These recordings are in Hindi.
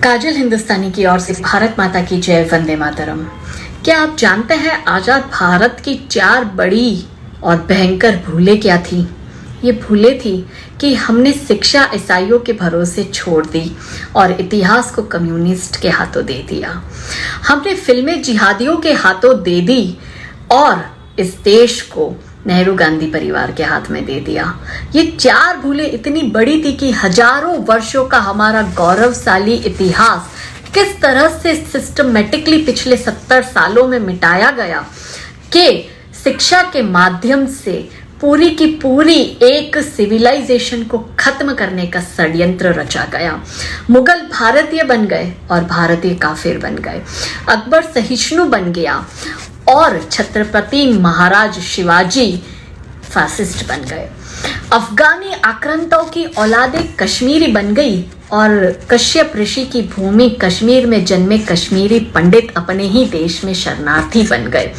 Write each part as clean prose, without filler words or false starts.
काजल हिंदुस्तानी की ओर से भारत माता की जय, वंदे मातरम। क्या आप जानते हैं आजाद भारत की 4 बड़ी और भयंकर भूलें क्या थी? ये भूलें थी कि हमने शिक्षा ईसाइयों के भरोसे छोड़ दी और इतिहास को कम्युनिस्ट के हाथों दे दिया। हमने फिल्में जिहादियों के हाथों दे दी और इस देश को नेहरू गांधी परिवार के हाथ में दे दिया। ये 4 भूलें इतनी बड़ी थी कि हजारों वर्षों का हमारा गौरवशाली इतिहास किस तरह से सिस्टमेटिकली पिछले 70 सालों में मिटाया गया कि शिक्षा के माध्यम से पूरी की पूरी एक सिविलाइजेशन को खत्म करने का षड्यंत्र रचा गया। मुगल भारतीय बन गए और भारतीय काफिर बन गए। अकबर सहिष्णु बन गया और छत्रपति महाराज शिवाजी फासिस्ट बन गए। अफगानी आक्रांताओं की औलादें कश्मीरी बन गई और कश्यप ऋषि की भूमि कश्मीर में जन्मे कश्मीरी पंडित अपने ही देश में शरणार्थी बन गए।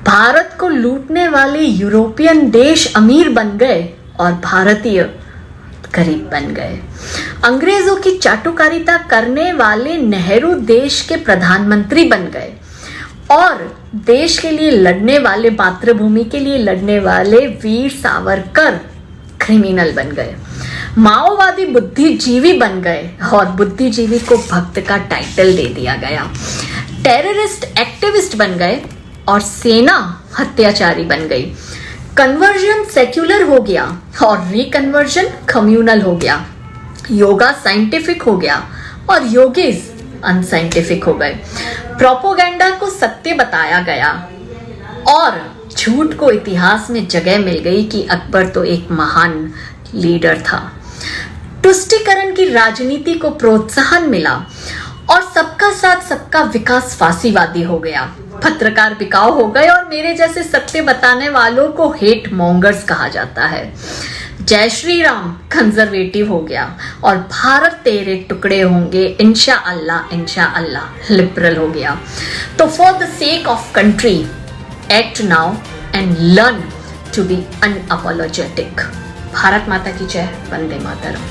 भारत को लूटने वाले यूरोपियन देश अमीर बन गए और भारतीय गरीब बन गए। अंग्रेजों की चाटुकारिता करने वाले नेहरू देश के प्रधानमंत्री बन गए और देश के लिए लड़ने वाले, मातृभूमि के लिए लड़ने वाले वीर सावरकर क्रिमिनल बन गए। माओवादी बुद्धिजीवी बन गए और बुद्धिजीवी को भक्त का टाइटल दे दिया गया। टेररिस्ट एक्टिविस्ट बन गए और सेना हत्याचारी बन गई। कन्वर्जन सेक्युलर हो गया और रिकन्वर्जन कम्युनल हो गया। योगा साइंटिफिक हो गया और योगीज अनसाइंटिफिक हो गए। प्रोपोगेंडा को सत्य बताया गया और झूठ को इतिहास में जगह मिल गई कि अकबर तो एक महान लीडर था। तुष्टीकरण की राजनीति को प्रोत्साहन मिला और सबका साथ सबका विकास फांसीवादी हो गया। पत्रकार बिकाऊ हो गए और मेरे जैसे सत्य बताने वालों को हेट मॉन्गर्स कहा जाता है। जय श्री राम कंजर्वेटिव हो गया और भारत तेरे टुकड़े होंगे इंशाअल्लाह इंशाअल्लाह लिबरल हो गया। तो for the sake of country act now and learn to be unapologetic. Bharat Mata की जय, वंदे मातरम।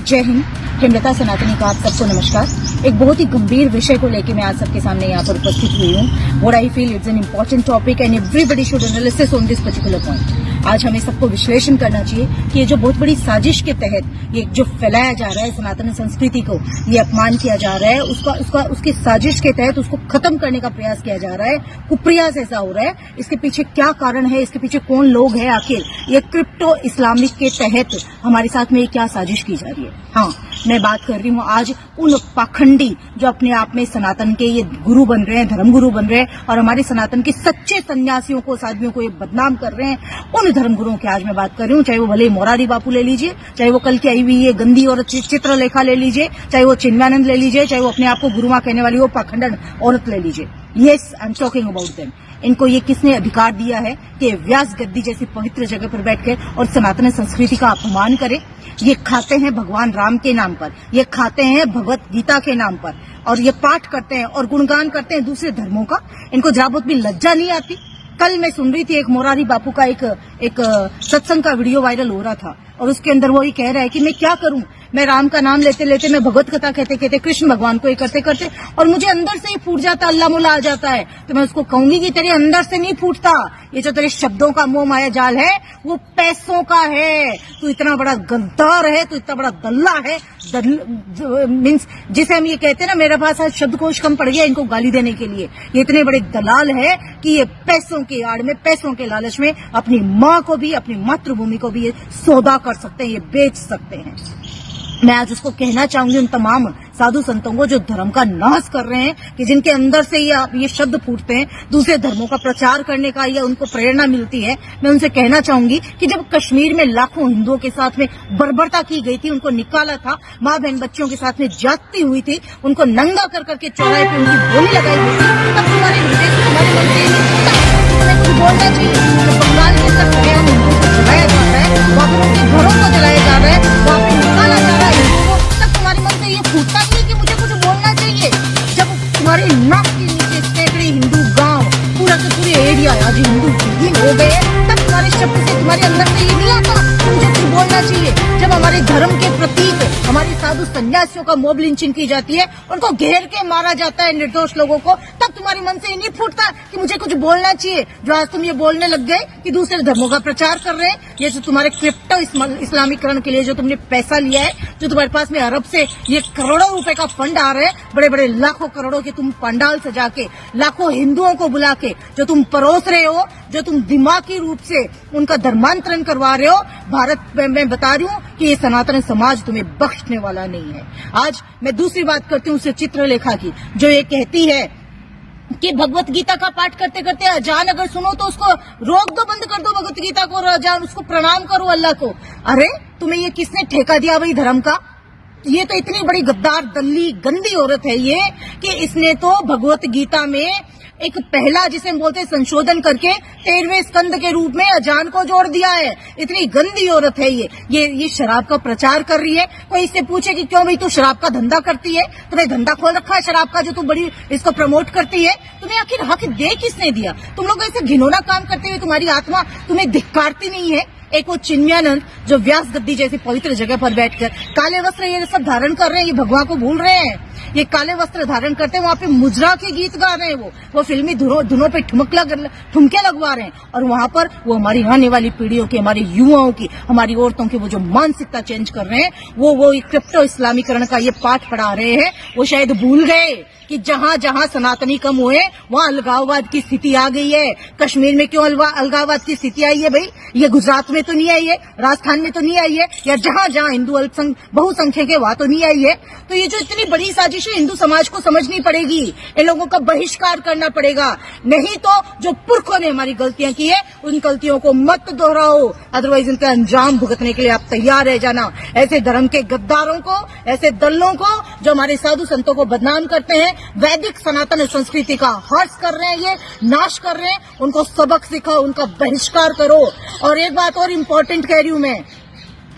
जय हिंद। हेमलता सनातनी का आप सबको नमस्कार। एक बहुत ही गंभीर विषय को लेकर मैं आज सबके सामने यहाँ पर उपस्थित हुई हूँ। What I feel it's an important topic and everybody should analysis on this particular point. आज हमें सबको विश्लेषण करना चाहिए कि ये जो बहुत बड़ी साजिश के तहत ये जो फैलाया जा रहा है सनातन संस्कृति को, ये अपमान किया जा रहा है, उसकी साजिश के तहत उसको खत्म करने का प्रयास किया जा रहा है, कुप्रयास ऐसा हो रहा है। इसके पीछे क्या कारण है, इसके पीछे कौन लोग हैं, आखिर ये क्रिप्टो इस्लामिक के तहत हमारे साथ में क्या साजिश की जा रही है। हाँ, मैं बात कर रही हूँ आज उन पाखंडी जो अपने आप में सनातन के ये गुरु बन रहे हैं, धर्म गुरु बन रहे हैं और हमारे सनातन के सच्चे सन्यासियों को, साधुओं को ये बदनाम कर रहे हैं। उन धर्मगुरुओं की आज मैं बात कर रही हूँ, चाहे वो भले मोरारी बापू ले लीजिए, चाहे वो कल की आई हुई ये गंदी और चित्रलेखा ले लीजिए, चाहे वो चिन्मयानंद ले लीजिए, चाहे वो अपने आप को गुरुमा कहने वाली वो पाखंडन औरत ले लीजिए। Yes, I am talking about them. इनको ये किसने अधिकार दिया है कि व्यास गद्दी जैसी पवित्र जगह पर बैठकर और सनातन संस्कृति का अपमान करें? ये खाते हैं भगवान राम के नाम पर, ये खाते हैं भगवत गीता के नाम पर और ये पाठ करते हैं और गुणगान करते हैं दूसरे धर्मों का। इनको जरा बहुत भी लज्जा नहीं आती? कल मैं सुन रही थी एक मोरारी बापू का एक सत्संग का वीडियो वायरल हो रहा था और उसके अंदर वो ही कह रहा है कि मैं क्या करूं, मैं राम का नाम लेते लेते, मैं भगवत कथा कहते कहते, कृष्ण भगवान को ये करते करते और मुझे अंदर से ही फूट जाता, अल्लाह मुल्ला आ जाता है। तो मैं उसको कहूंगी कि तेरे अंदर से नहीं फूटता, ये जो तेरे शब्दों का मोह माया जाल है वो पैसों का है। तू इतना बड़ा गद्दार है, तू इतना बड़ा दल्ला है, मीन्स जिसे हम ये कहते हैं ना, मेरे पास आज शब्दकोश कम पड़ गया इनको गाली देने के लिए। ये इतने बड़े दलाल है कि ये पैसों की आड़ में, पैसों के लालच में अपनी माँ को भी, अपनी मातृभूमि को भी ये सौदा कर सकते हैं, ये बेच सकते हैं। मैं आज उसको कहना चाहूंगी उन तमाम साधु संतों को जो धर्म का नाश कर रहे हैं, कि जिनके अंदर से ये शब्द फूटते हैं दूसरे धर्मों का प्रचार करने का या उनको प्रेरणा मिलती है। मैं उनसे कहना चाहूंगी कि जब कश्मीर में लाखों हिंदुओं के साथ में बर्बरता की गई थी, उनको निकाला था, माँ बहन बच्चों के साथ में जाती हुई थी, उनको नंगा कर करके चौराहे पे उनकी बोली लगाई गई थी, तब तुम्हारे हृदय से, तुम्हारे मन से तुम्हें कुछ बोलना चाहिए। तो बंगाल के अंदर सरेआम हिंदुओं को जलाया जा रहा है, वहाँ पर उनके घरों को जलाया जा रहा है, वहाँ पे निकाला जा रहा है हिंदुओं को, तब तुम्हारे मन से ये फूटता नहीं है कि मुझे कुछ बोलना चाहिए। जब तुम्हारे नाक के नीचे सैकड़े हिंदू गांव, पूरा के पूरे एरिया आज हिंदू विहीन हो गए, तब तुम्हारे शब्द से, तुम्हारे अंदर से ये नहीं आता मुझे कुछ बोलना चाहिए। जब हमारे धर्म के प्रतीक, हमारे साधु सन्यासियों का मॉब लिंचिंग की जाती है, उनको घेर के मारा जाता है निर्दोष लोगों को, तब तुम्हारे मन से ये नहीं फूटता कि मुझे कुछ बोलना चाहिए। जो आज तुम ये बोलने लग गए कि दूसरे धर्मों का प्रचार कर रहे हैं, ये जो तुम्हारे क्रिप्टो इस्लामीकरण के लिए जो तुमने पैसा लिया है, जो तुम्हारे पास में अरब से ये करोड़ों रुपए का फंड आ रहे हैं, बड़े बड़े लाखों करोड़ों के तुम पंडाल सजा के, लाखों हिंदुओं को बुला के जो तुम परोस रहे हो, जो तुम दिमागी रूप से उनका धर्मांतरण करवा रहे हो, भारत में मैं बता रही हूँ कि ये सनातन समाज तुम्हें बख्शने वाला नहीं है। आज मैं दूसरी बात करती हूँ चित्रलेखा की, जो ये कहती है कि भगवत गीता का पाठ करते करते अजान अगर सुनो तो उसको रोक दो, बंद कर दो भगवत गीता को और अजान, उसको प्रणाम करो अल्लाह को। अरे तुम्हें ये किसने ठेका दिया भाई धर्म का? ये तो इतनी बड़ी गद्दार दल्ली गंदी औरत है ये कि इसने तो भगवत गीता में एक पहला जिसे हम बोलते हैं संशोधन करके 13वें स्कंद के रूप में अजान को जोड़ दिया है। इतनी गंदी औरत है ये शराब का प्रचार कर रही है। कोई इससे पूछे कि क्यों भाई तू शराब का धंधा करती है, तुम्हें धंधा खोल रखा है शराब का जो तू बड़ी इसको प्रमोट करती है, तुम्हें आखिर हक दे किसने दिया? तुम लोग ऐसे घिनौना काम करते हुए तुम्हारी आत्मा तुम्हें धिक्कारती नहीं है? एक वो चिन्मयानंद जो व्यास गद्दी जैसी पवित्र जगह पर बैठकर काले वस्त्र ये सब धारण कर रहे हैं, ये भगवान को भूल रहे हैं। ये काले वस्त्र धारण करते हैं, वहां पे मुजरा के गीत गा रहे हैं, वो फिल्मी धुनों पे ठुमके लगवा रहे हैं, और वहां पर वो हमारी आने वाली पीढ़ियों की, हमारे युवाओं की, हमारी औरतों की वो जो मानसिकता चेंज कर रहे हैं, वो क्रिप्टो इस्लामीकरण का ये पाठ पढ़ा रहे हैं। वो शायद भूल गए कि जहां जहां सनातनी कम हुए वहां अलगाववाद की स्थिति आ गई है। कश्मीर में क्यों अलगाववाद की स्थिति आई है भाई? ये गुजरात में तो नहीं आई है, राजस्थान में तो नहीं आई है, या जहां जहां हिंदू बहुसंख्यक है वहां तो नहीं आई है। तो ये जो इतनी बड़ी साजिश है हिंदू समाज को समझनी पड़ेगी, इन लोगों का बहिष्कार करना पड़ेगा। नहीं तो जो पुरखों ने हमारी गलतियां की है उन गलतियों को मत दोहराओ, अदरवाइज इनका अंजाम भुगतने के लिए आप तैयार रह जाना। ऐसे धर्म के गद्दारों को, ऐसे दलों को जो हमारे साधु संतों को बदनाम करते हैं, वैदिक सनातन संस्कृति का हर्ष कर रहे हैं, ये नाश कर रहे हैं, उनको सबक सिखाओ, उनका बहिष्कार करो। और एक बात और इम्पोर्टेंट कह रही हूं मैं,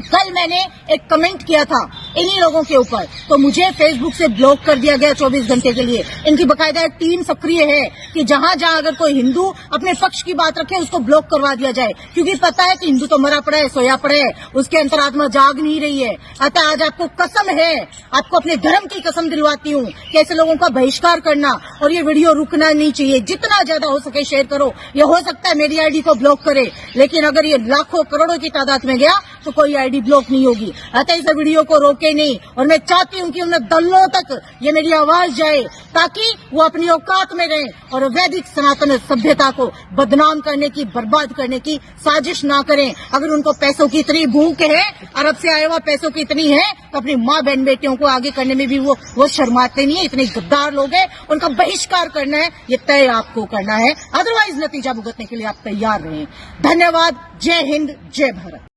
कल मैंने एक कमेंट किया था इन्हीं लोगों के ऊपर, तो मुझे फेसबुक से ब्लॉक कर दिया गया 24 घंटे के लिए। इनकी बकायदा एक टीम सक्रिय है कि जहां जहां अगर कोई हिंदू अपने पक्ष की बात रखे उसको ब्लॉक करवा दिया जाए, क्योंकि पता है कि हिंदू तो मरा पड़ा है, सोया पड़ा है, उसके अंतरात्मा जाग नहीं रही है। अतः आज आपको कसम है, आपको अपने धर्म की कसम दिलवाती हूँ कि ऐसे लोगों का बहिष्कार करना, और ये वीडियो रुकना नहीं चाहिए। जितना ज्यादा हो सके शेयर करो। ये हो सकता है मेरी आईडी को ब्लॉक करे, लेकिन अगर ये लाखों करोड़ों की तादाद में गया तो कोई आईडी ब्लॉक नहीं होगी। अतः इस वीडियो को रोके नहीं, और मैं चाहती हूं कि उन दलों तक ये मेरी आवाज जाए, ताकि वो अपनी औकात में रहें और वैदिक सनातन सभ्यता को बदनाम करने की, बर्बाद करने की साजिश ना करें। अगर उनको पैसों की इतनी भूख है, अरब से आए हुआ पैसों की इतनी है, तो अपनी माँ बहन बेटियों को आगे करने में भी वो शर्माते नहीं है। इतने गद्दार लोग हैं, उनका बहिष्कार करना है, ये तय आपको करना है, अदरवाइज नतीजा भुगतने के लिए आप तैयार रहें। धन्यवाद। जय हिंद, जय भारत।